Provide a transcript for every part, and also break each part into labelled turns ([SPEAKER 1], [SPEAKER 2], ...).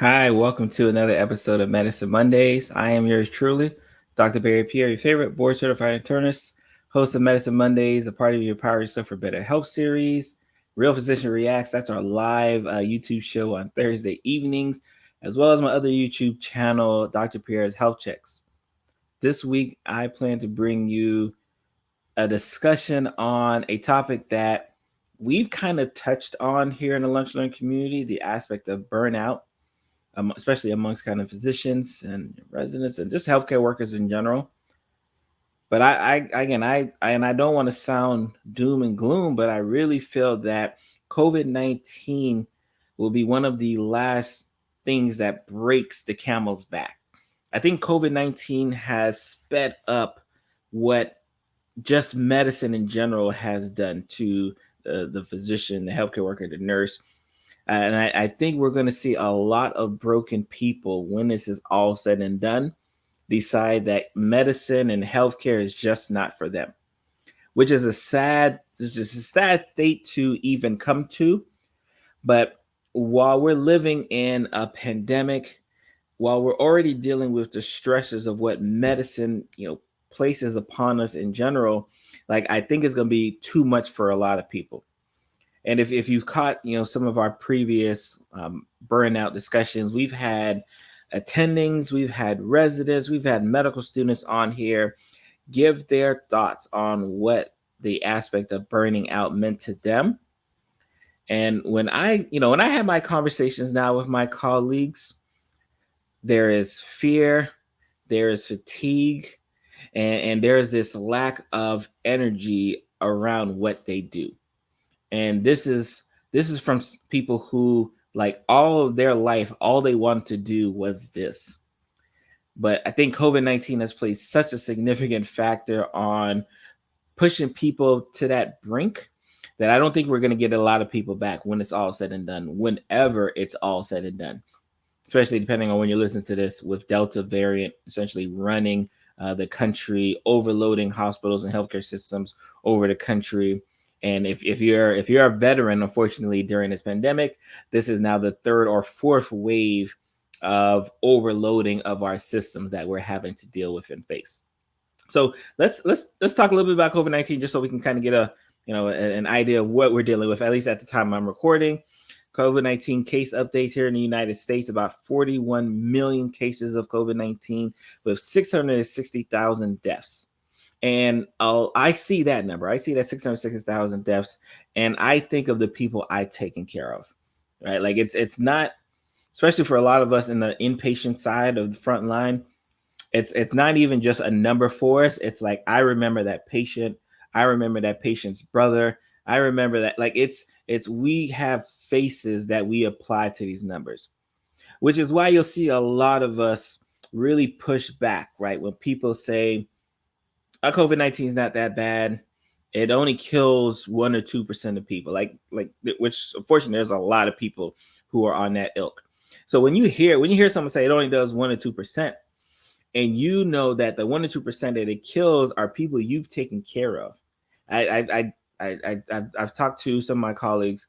[SPEAKER 1] Hi, welcome to another episode of Medicine Mondays. I am yours truly, Dr. Pierre, your favorite board certified internist, host of Medicine Mondays, a part of your Power Yourself for Better Health series. Real Physician Reacts, that's our live YouTube show on Thursday evenings, as well as my other YouTube channel, Dr. Pierre's Health Checks. This week, I plan to bring you a discussion on a topic that we've kind of touched on here in the Lunch Learn community, the aspect of burnout, especially amongst kind of physicians and residents and just healthcare workers in general. But I don't want to sound doom and gloom, but I really feel that COVID-19 will be one of the last things that breaks the camel's back. I think COVID-19 has sped up what just medicine in general has done to the physician, the healthcare worker, the nurse. And I think we're going to see a lot of broken people when this is all said and done decide that medicine and healthcare is just not for them, which is it's just a sad state to even come to. But while we're living in a pandemic, while we're already dealing with the stresses of what medicine, places upon us in general, like I think it's going to be too much for a lot of people. And if you've caught, some of our previous burnout discussions, we've had attendings, we've had residents, we've had medical students on here give their thoughts on what the aspect of burning out meant to them. And when I have my conversations now with my colleagues, there is fear, there is fatigue, and there's this lack of energy around what they do. And this is from people who, like, all of their life, all they wanted to do was this. But I think COVID-19 has played such a significant factor on pushing people to that brink that I don't think we're going to get a lot of people back when it's all said and done, whenever it's all said and done, especially depending on when you listen to this, with Delta variant essentially running the country, overloading hospitals and healthcare systems over the country. And if you're a veteran, unfortunately, during this pandemic, this is now the third or fourth wave of overloading of our systems that we're having to deal with and face. So let's talk a little bit about COVID-19, just so we can kind of get an idea of what we're dealing with, at least at the time I'm recording. COVID-19 case updates here in the United States: about 41 million cases of COVID-19 with 660,000 deaths. And I see that number. I see that 660,000 deaths, and I think of the people I've taken care of, right? Like it's not, especially for a lot of us in the inpatient side of the front line, it's not even just a number for us. It's like, I remember that patient. I remember that patient's brother. I remember that. Like it's we have faces that we apply to these numbers, which is why you'll see a lot of us really push back, right? When people say, COVID-19 is not that bad. It only kills 1 or 2% of people. Like which unfortunately there's a lot of people who are on that ilk. So when you hear someone say it only does 1 or 2%, and you know that the 1 or 2% that it kills are people you've taken care of. I've talked to some of my colleagues.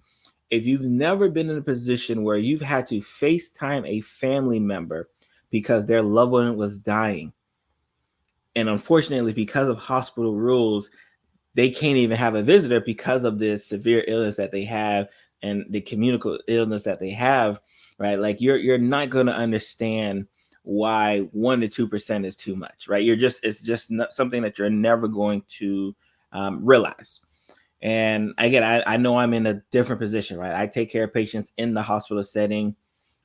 [SPEAKER 1] If you've never been in a position where you've had to FaceTime a family member because their loved one was dying, and unfortunately, because of hospital rules, they can't even have a visitor because of the severe illness that they have and the communicable illness that they have, right? Like you're not going to understand why 1 to 2% is too much, right? It's just not something that you're never going to realize. And again, I know I'm in a different position, right? I take care of patients in the hospital setting.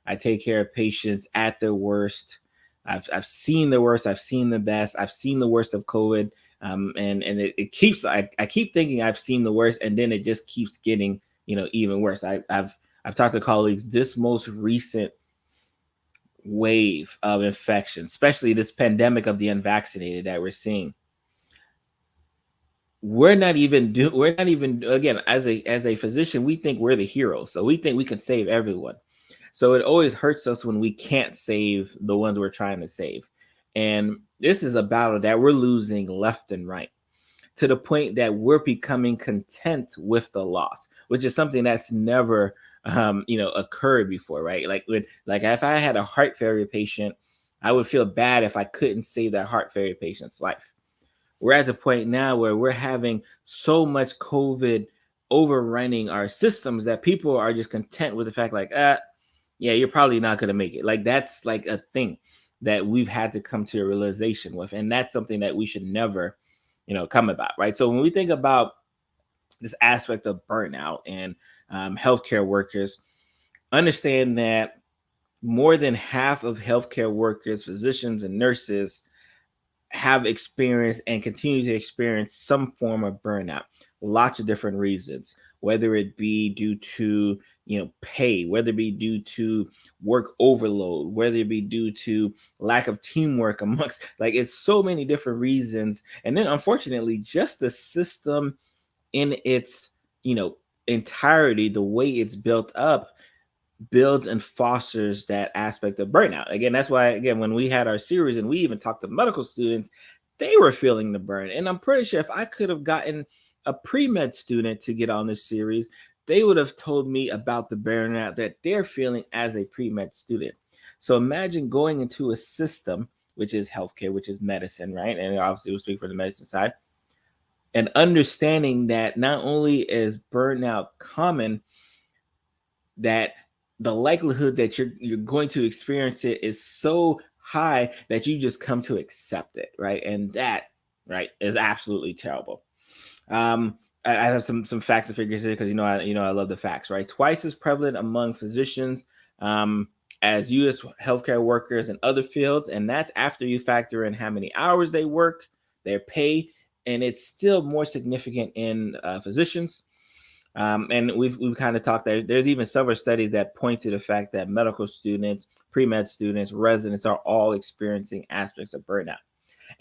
[SPEAKER 1] I take care of patients at their worst. I've seen the worst. I've seen the best. I've seen the worst of COVID. And it keeps, I keep thinking I've seen the worst, and then it just keeps getting, even worse. I've talked to colleagues, this most recent wave of infection, especially this pandemic of the unvaccinated that we're seeing. We're not even again, as a physician, we think we're the heroes. So we think we can save everyone. So it always hurts us when we can't save the ones we're trying to save. And this is a battle that we're losing left and right, to the point that we're becoming content with the loss, which is something that's never occurred before, right? Like if I had a heart failure patient, I would feel bad if I couldn't save that heart failure patient's life. We're at the point now where we're having so much COVID overrunning our systems that people are just content with the fact, like, yeah, you're probably not going to make it. Like, that's like a thing that we've had to come to a realization with. And that's something that we should never, come about, right? So when we think about this aspect of burnout and healthcare workers, understand that more than half of healthcare workers, physicians, and nurses have experienced and continue to experience some form of burnout. Lots of different reasons, whether it be due to pay, whether it be due to work overload, whether it be due to lack of teamwork amongst, like, it's so many different reasons. And then unfortunately, just the system in its entirety, the way it's built up, builds and fosters that aspect of burnout. Again, that's why, again, when we had our series and we even talked to medical students, they were feeling the burn. And I'm pretty sure if I could have gotten a pre-med student to get on this series, they would have told me about the burnout that they're feeling as a pre-med student. So imagine going into a system, which is healthcare, which is medicine, right? And obviously we'll speak for the medicine side, and understanding that not only is burnout common, that the likelihood that you're going to experience it is so high that you just come to accept it, right? And that, right, is absolutely terrible. I have some facts and figures here because I love the facts, right? Twice as prevalent among physicians as U.S. healthcare workers in other fields, and that's after you factor in how many hours they work, their pay, and it's still more significant in physicians. And we've kind of talked that there's even several studies that point to the fact that medical students, pre-med students, residents are all experiencing aspects of burnout.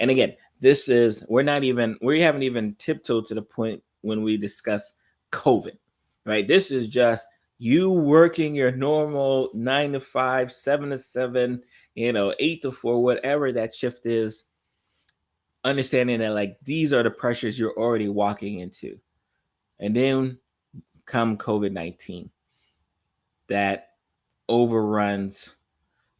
[SPEAKER 1] And again, we haven't even tiptoed to the point when we discuss COVID, right? This is just you working your normal 9 to 5, 7 to 7, 8 to 4, whatever that shift is, understanding that, like, these are the pressures you're already walking into. And then come COVID-19 that overruns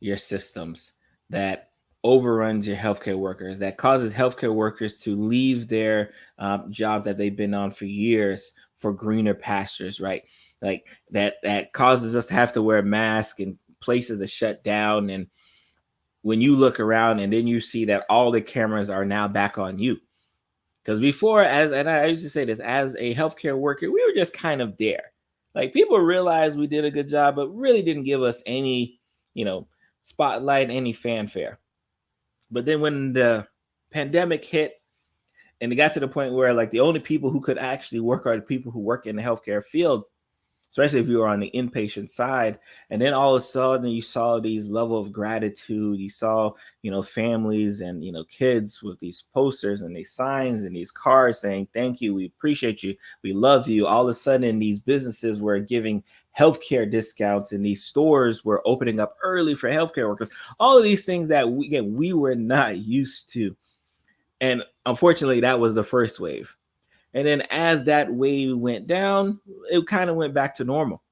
[SPEAKER 1] your systems, that overruns your healthcare workers, that causes healthcare workers to leave their job that they've been on for years for greener pastures, right? Like that causes us to have to wear masks and places to shut down. And when you look around and then you see that all the cameras are now back on you. Because before, and I used to say this, as a healthcare worker, we were just kind of there. Like, people realized we did a good job, but really didn't give us any, spotlight, any fanfare. But then when the pandemic hit and it got to the point where, like, the only people who could actually work are the people who work in the healthcare field, especially if you were on the inpatient side. And then all of a sudden you saw these level of gratitude. You saw, families and, kids with these posters and these signs and these cards saying, thank you, we appreciate you, we love you. All of a sudden these businesses were giving healthcare discounts and these stores were opening up early for healthcare workers. All of these things that we were not used to. And unfortunately, that was the first wave. And then as that wave went down, it kind of went back to normal,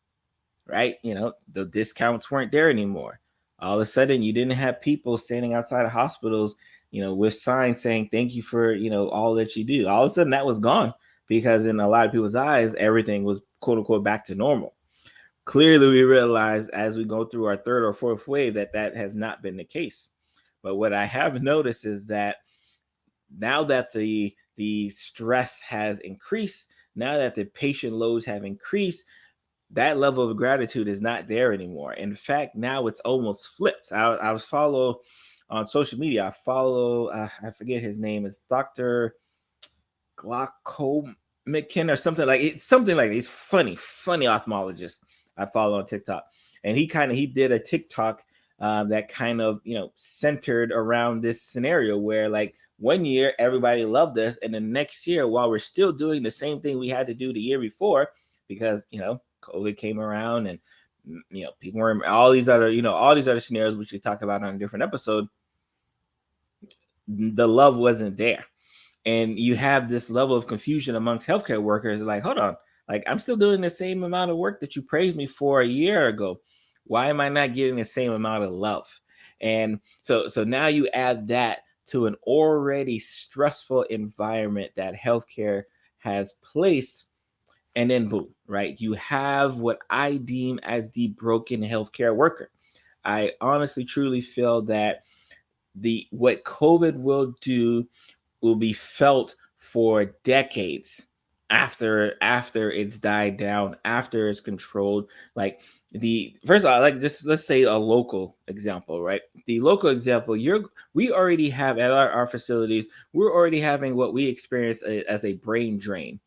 [SPEAKER 1] right? The discounts weren't there anymore. All of a sudden, you didn't have people standing outside of hospitals, with signs saying, thank you for, all that you do. All of a sudden that was gone because in a lot of people's eyes, everything was quote unquote back to normal. Clearly, we realized as we go through our third or fourth wave that has not been the case. But what I have noticed is that now that the stress has increased, now that the patient loads have increased, that level of gratitude is not there anymore. In fact, now it's almost flipped. I was follow on social media. I follow, I forget his name. It's Dr. Glaucomikin or something like it. Something like he's funny ophthalmologist I follow on TikTok, and he did a TikTok that kind of centered around this scenario where, like, one year everybody loved us, and the next year, while we're still doing the same thing we had to do the year before, because COVID came around and people were all these other scenarios which we talk about on a different episode, the love wasn't there. And you have this level of confusion amongst healthcare workers, like, hold on, Like, I'm still doing the same amount of work that you praised me for a year ago. Why am I not getting the same amount of love? And so now you add that to an already stressful environment that healthcare has placed, and then boom, right? You have what I deem as the broken healthcare worker. I honestly truly feel that the what COVID will be felt for decades after it's died down, after it's controlled. Like, the first of all, like, this, let's say a local example, right? The local example, we already have at our facilities, we're already having what we experience as a brain drain.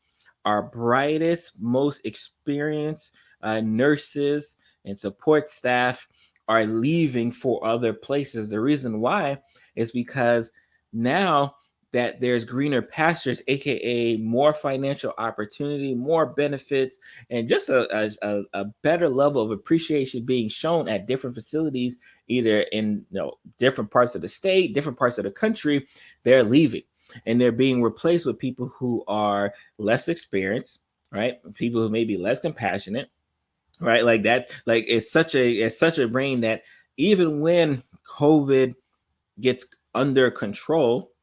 [SPEAKER 1] Our brightest, most experienced nurses and support staff are leaving for other places. The reason why is because now that there's greener pastures, aka more financial opportunity, more benefits, and just a better level of appreciation being shown at different facilities, either in different parts of the state, different parts of the country, they're leaving. And they're being replaced with people who are less experienced, right? People who may be less compassionate, right? Like that, like it's such a brain that even when COVID gets under control,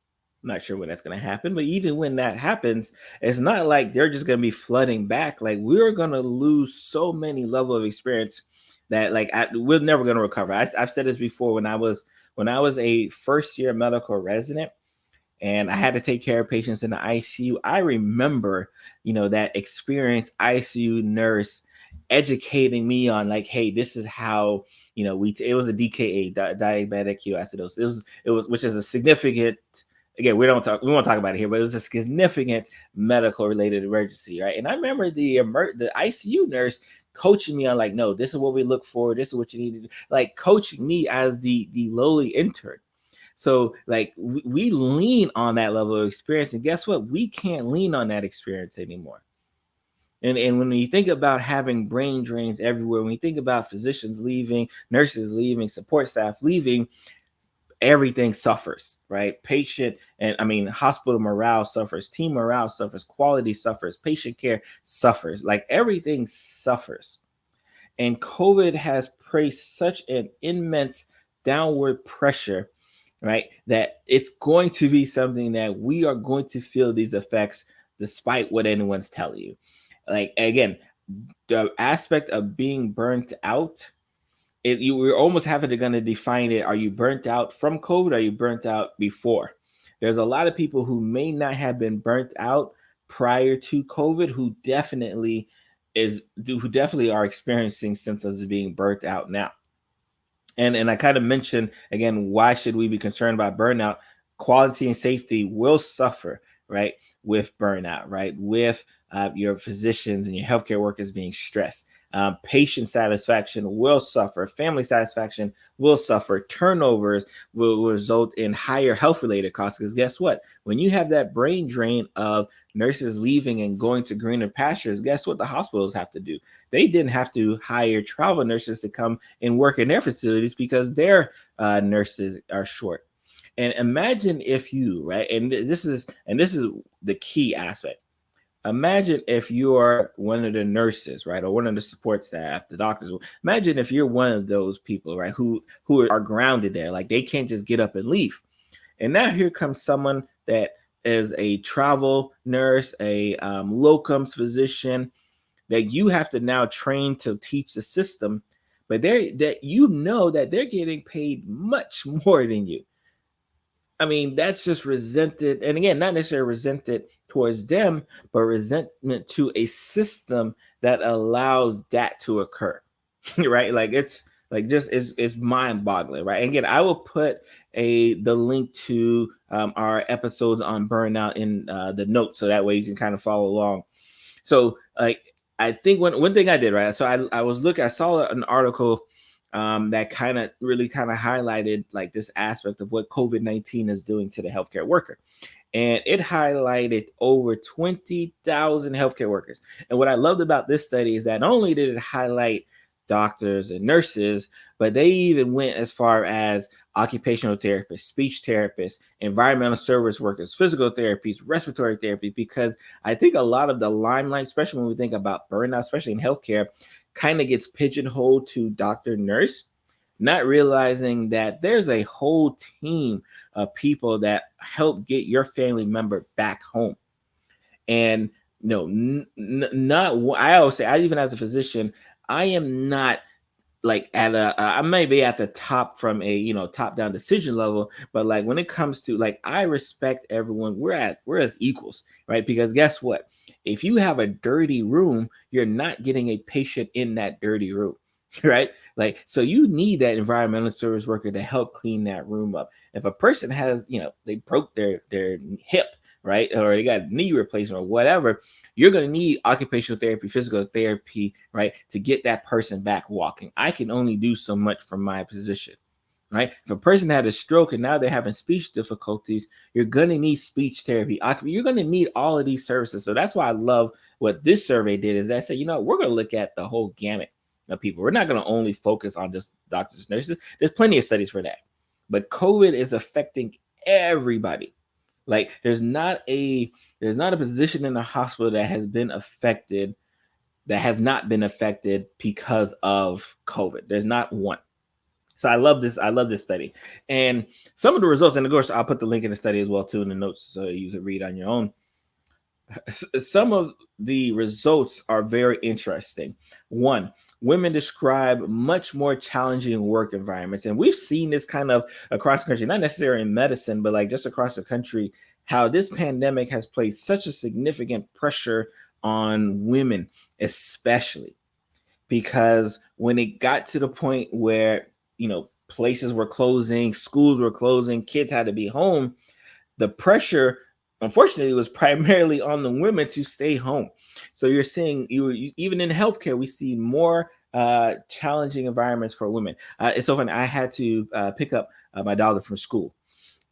[SPEAKER 1] I'm not sure when that's going to happen, but even when that happens, it's not like they're just going to be flooding back. Like, we're going to lose so many level of experience that, like, we're never going to recover. I've said this before. When I was a first year medical resident, and I had to take care of patients in the ICU. I remember, that experienced ICU nurse educating me on, like, hey, this is how, it was a DKA, diabetic ketoacidosis. It was, which is a significant, again, we won't talk about it here, but it was a significant medical related emergency, right? And I remember the ICU nurse coaching me on, like, no, this is what we look for, this is what you need to do, like, coaching me as the lowly intern. So, like, we lean on that level of experience, and guess what? We can't lean on that experience anymore. And when you think about having brain drains everywhere, when you think about physicians leaving, nurses leaving, support staff leaving, everything suffers, right? Hospital morale suffers, team morale suffers, quality suffers, patient care suffers, like, everything suffers. And COVID has placed such an immense downward pressure, right, that it's going to be something that we are going to feel these effects despite what anyone's telling you. Like, again, the aspect of being burnt out, we're almost having to gonna define it. Are you burnt out from COVID? Or are you burnt out before? There's a lot of people who may not have been burnt out prior to COVID who definitely are experiencing symptoms of being burnt out now. And I kind of mentioned again, why should we be concerned about burnout? Quality and safety will suffer, right, with burnout, right, with your physicians and your healthcare workers being stressed. Patient satisfaction will suffer. Family satisfaction will suffer. Turnovers will result in higher health-related costs. Because guess what? When you have that brain drain of nurses leaving and going to greener pastures, guess what the hospitals have to do? They didn't have to hire travel nurses to come and work in their facilities because their nurses are short. And imagine if you, right, and this is the key aspect. Imagine if you are one of the nurses, right, or one of the support staff, the doctors. Imagine if you're one of those people, right, who are grounded there, like, they can't just get up and leave. And now here comes someone that is a travel nurse, a locums physician, that you have to now train to teach the system, but they're getting paid much more than you. I mean, that's just resented. And again, not necessarily resented towards them, but resentment to a system that allows that to occur. Right? Like, it's mind boggling. Right. And again, I will put the link to our episodes on burnout in the notes, so that way you can kind of follow along. So, like, I think one thing I did, right? So I saw an article that kind of highlighted, like, this aspect of what COVID-19 is doing to the healthcare worker. And it highlighted over 20,000 healthcare workers. And what I loved about this study is that not only did it highlight doctors and nurses, but they even went as far as occupational therapists, speech therapists, environmental service workers, physical therapies, respiratory therapy, because I think a lot of the limelight, especially when we think about burnout, especially in healthcare, kind of gets pigeonholed to doctor, nurse, not realizing that there's a whole team of people that help get your family member back home. And not I always say, I even as a physician, I am not like at I may be at the top from a top down decision level, but like when it comes to like I respect everyone. We're as equals, right? Because guess what? If you have a dirty room, you're not getting a patient in that dirty room, right? Like so you need that environmental service worker to help clean that room up. If a person has they broke their hip, right, or they got knee replacement or whatever, you're going to need occupational therapy, physical therapy, right, to get that person back walking. I can only do so much from my position, right? If a person had a stroke and now they're having speech difficulties, you're going to need speech therapy. You're going to need all of these services. So that's why I love what this survey did is that said, we're going to look at the whole gamut of people. We're not going to only focus on just doctors, nurses. There's plenty of studies for that. But COVID is affecting everybody. Like there's not a position in the hospital that has not been affected because of COVID. There's not one. So I love this study. And some of the results, and of course I'll put the link in the study as well too in the notes so you can read on your own. Some of the results are very interesting. One, women describe much more challenging work environments. And we've seen this kind of across the country, not necessarily in medicine, but like just across the country, how this pandemic has placed such a significant pressure on women, especially because when it got to the point where, places were closing, schools were closing, kids had to be home, the pressure unfortunately was primarily on the women to stay home. So you're seeing even in healthcare, we see more challenging environments for women. It's so funny. I had to pick up my daughter from school,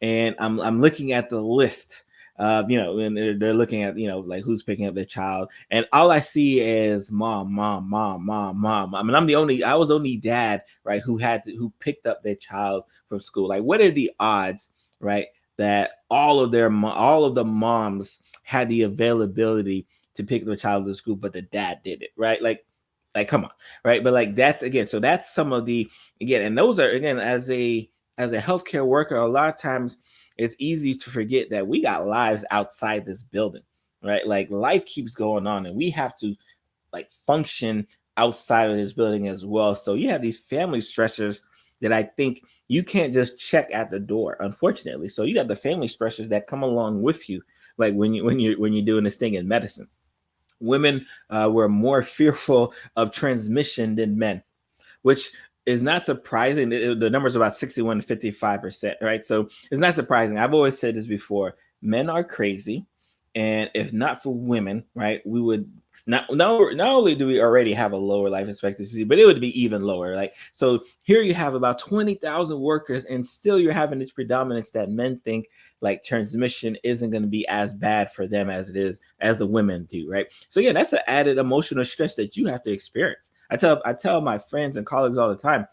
[SPEAKER 1] and I'm looking at the list. And they're looking at like who's picking up their child, and all I see is mom. I mean, I was the only dad, right, who picked up their child from school. Like, what are the odds, right, that all of the moms had the availability to pick their child to school, but the dad did it, right? Like come on, right? But like that's again, so that's some of the and those are again as a healthcare worker, a lot of times it's easy to forget that we got lives outside this building, right? Like life keeps going on, and we have to like function outside of this building as well. So you have these family stressors that I think you can't just check at the door, unfortunately. So you have the family stressors that come along with you, like when you're doing this thing in medicine. Women were more fearful of transmission than men, which is not surprising. The numbers are about 61 to 55%, right? So it's not surprising. I've always said this before. Men are crazy. And if not for women, right, we would not only do we already have a lower life expectancy, but it would be even lower. Like, so here you have about 20,000 workers, and still you're having this predominance that men think like transmission isn't going to be as bad for them as it is as the women do, right? So yeah, that's an added emotional stress that you have to experience. I tell my friends and colleagues all the time,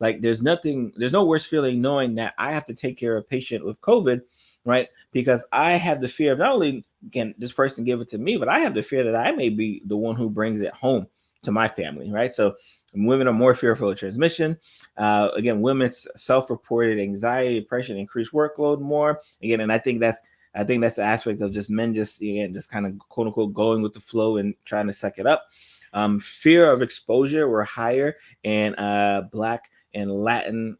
[SPEAKER 1] like there's no worse feeling knowing that I have to take care of a patient with COVID, right? Because I have the fear of not only can this person give it to me, but I have the fear that I may be the one who brings it home to my family, right? So women are more fearful of transmission. Again, women's self-reported anxiety, depression, increased workload more. Again, and I think that's the aspect of just men just kind of quote unquote going with the flow and trying to suck it up. Fear of exposure were higher in Black and Latin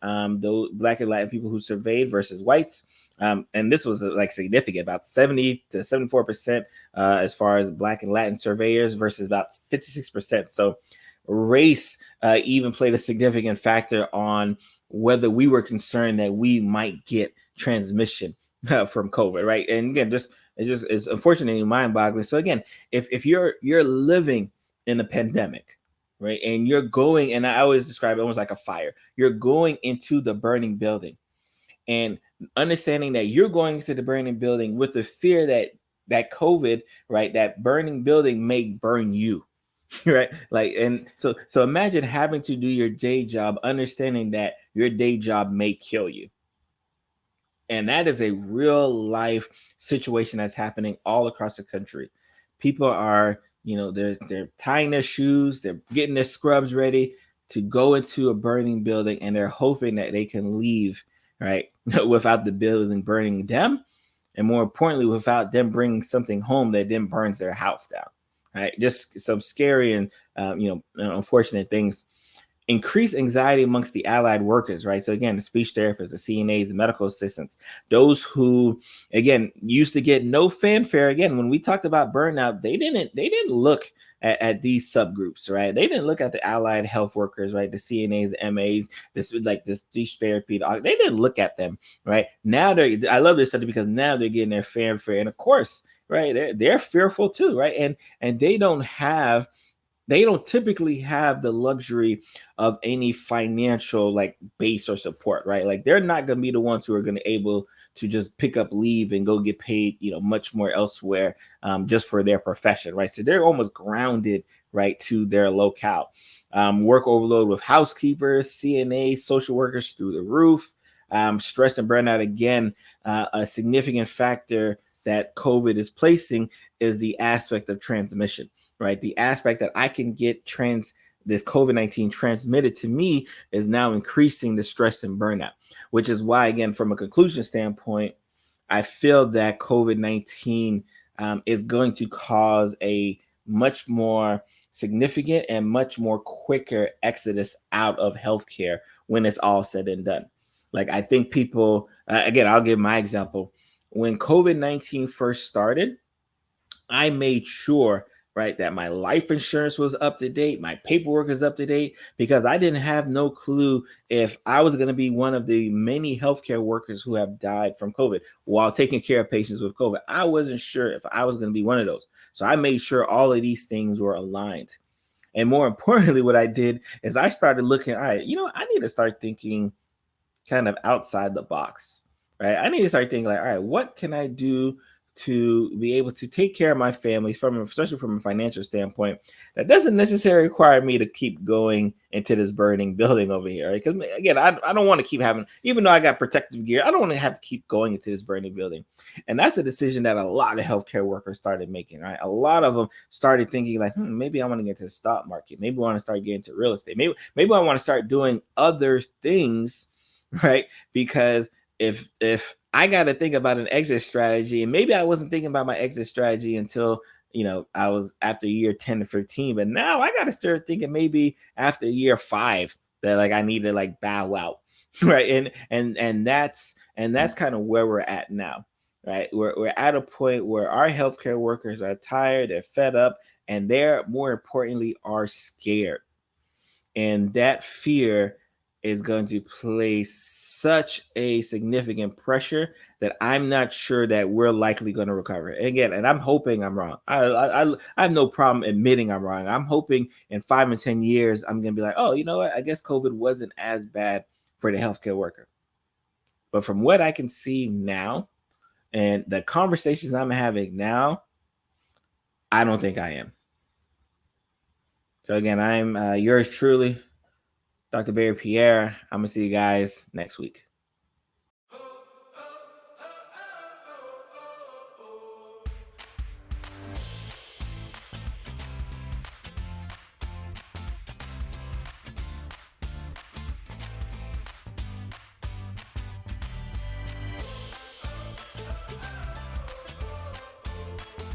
[SPEAKER 1] people who surveyed versus whites. And this was like significant, about 70 to 74% as far as Black and Latin surveyors versus about 56%. So race even played a significant factor on whether we were concerned that we might get transmission from COVID, right? And again, it just is unfortunately mind-boggling. So again, if you're living in a pandemic, right, and you're going, and I always describe it almost like a fire, you're going into the burning building, and understanding that you're going into the burning building with the fear that COVID, right, that burning building may burn you, right? Like, and so imagine having to do your day job, understanding that your day job may kill you. And that is a real life situation that's happening all across the country. People are, they're tying their shoes, they're getting their scrubs ready to go into a burning building, and they're hoping that they can leave, right, without the building burning them, and more importantly, without them bringing something home that then burns their house down. Right, just some scary and unfortunate things. Increased anxiety amongst the allied workers, right? So again, the speech therapists, the CNAs, the medical assistants, those who again used to get no fanfare. Again, when we talked about burnout, they didn't look at these subgroups, right? They didn't look at the allied health workers, right? The CNAs, the MAs, this speech therapy, they didn't look at them, right? Now I love this study because now they're getting their fanfare, and of course, right, they're fearful too, right? And they don't typically have the luxury of any financial like base or support, right? Like they're not going to be the ones who are going to able to just pick up leave and go get paid, much more elsewhere, just for their profession, right? So they're almost grounded, right, to their locale. Work overload with housekeepers, CNA, social workers through the roof. Stress and burnout, again, a significant factor that COVID is placing is the aspect of transmission, right? The aspect that I can get this COVID-19 transmitted to me is now increasing the stress and burnout, which is why, again, from a conclusion standpoint, I feel that COVID-19 is going to cause a much more significant and much more quicker exodus out of healthcare when it's all said and done. Like, I think people, again, I'll give my example. When COVID-19 first started, I made sure, right, that my life insurance was up to date, my paperwork is up to date, because I didn't have no clue if I was going to be one of the many healthcare workers who have died from COVID while taking care of patients with COVID. I wasn't sure if I was going to be one of those. So I made sure all of these things were aligned. And more importantly, what I did is I started looking, all right, I need to start thinking kind of outside the box, right? I need to start thinking like, all right, what can I do to be able to take care of my family especially from a financial standpoint, that doesn't necessarily require me to keep going into this burning building over here, right? Because again, I don't want to keep having, even though I got protective gear, I don't want to have to keep going into this burning building. And that's a decision that a lot of healthcare workers started making, right? A lot of them started thinking like, maybe I want to get to the stock market. Maybe I want to start getting to real estate. Maybe I want to start doing other things, right? Because if I got to think about an exit strategy, and maybe I wasn't thinking about my exit strategy until I was after year 10 to 15, but now I got to start thinking maybe after year 5 that like I need to like bow out, right? And that's kind of where we're at now, right? We're at a point where our healthcare workers are tired, they're fed up, and they're more importantly are scared, and that fear is going to place such a significant pressure that I'm not sure that we're likely going to recover. And again, and I'm hoping I'm wrong. I have no problem admitting I'm wrong. I'm hoping in 5 and 10 years, I'm going to be like, oh, you know what? I guess COVID wasn't as bad for the healthcare worker. But from what I can see now and the conversations I'm having now, I don't think I am. So again, I'm yours truly, Dr. Barry Pierre. I'm going to see you guys next week.